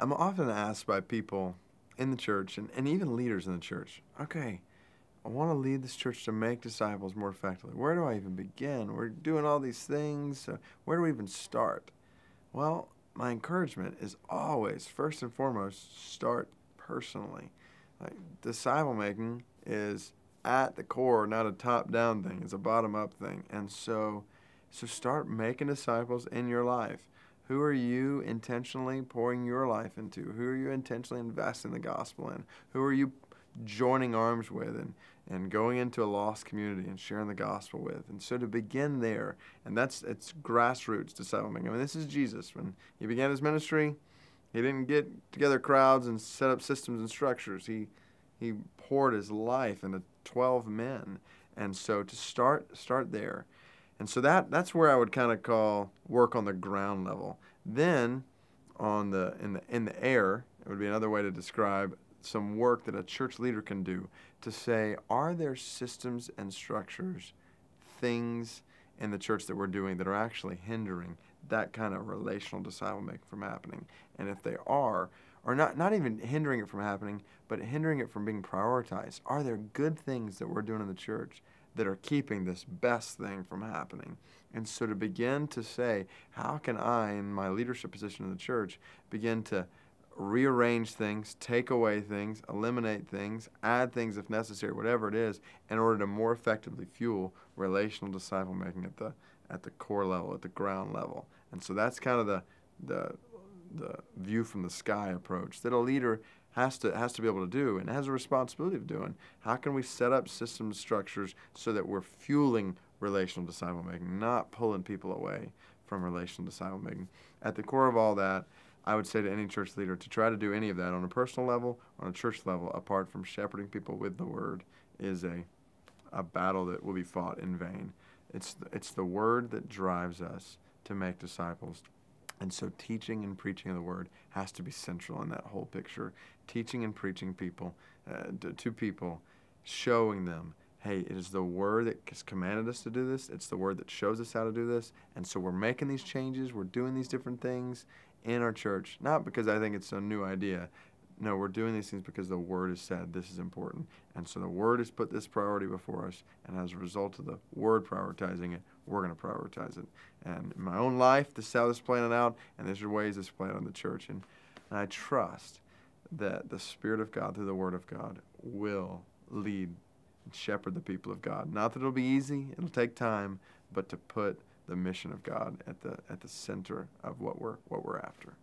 I'm often asked by people in the church and even leaders in the church, okay, I want to lead this church to make disciples more effectively. Where do I even begin? We're doing all these things. So where do we even start? Well, my encouragement is always, first and foremost, start personally. Like, disciple making is at the core, not a top-down thing. It's a bottom-up thing. And so start making disciples in your life. Who are you intentionally pouring your life into? Who are you intentionally investing the gospel in? Who are you joining arms with and going into a lost community and sharing the gospel with? And so to begin there, and it's grassroots disciple making. I mean, this is Jesus. When he began his ministry, he didn't get together crowds and set up systems and structures. He poured his life into 12 men. And so to start there. And so that's where I would kind of call work on the ground level. Then in the air, it would be another way to describe some work that a church leader can do to say, are there systems and structures, things in the church that we're doing that are actually hindering that kind of relational disciple making from happening? And if they are, or not even hindering it from happening, but hindering it from being prioritized, are there good things that we're doing in the church that are keeping this best thing from happening? And so to begin to say, how can I, in my leadership position in the church, begin to rearrange things, take away things, eliminate things, add things if necessary, whatever it is, in order to more effectively fuel relational disciple making at the core level, at the ground level. And so that's kind of the view from the sky approach that a leader has to be able to do and has a responsibility of doing. How can we set up systems, structures so that we're fueling relational disciple making, not pulling people away from relational disciple making? At the core of all that, I would say to any church leader to try to do any of that on a personal level, on a church level, apart from shepherding people with the word, is a battle that will be fought in vain. It's the word that drives us to make disciples. And so teaching and preaching of the word has to be central in that whole picture. Teaching and preaching to people, showing them, hey, it is the word that has commanded us to do this. It's the word that shows us how to do this. And so we're making these changes. We're doing these different things in our church, not because I think it's a new idea. No, we're doing these things because the word has said this is important. And so the word has put this priority before us. And as a result of the word prioritizing it, we're going to prioritize it. And in my own life, this is how this is playing out, and these are ways this is playing out in the church. And I trust that the Spirit of God, through the Word of God, will lead and shepherd the people of God. Not that it'll be easy, it'll take time, but to put the mission of God at the center of what we're after.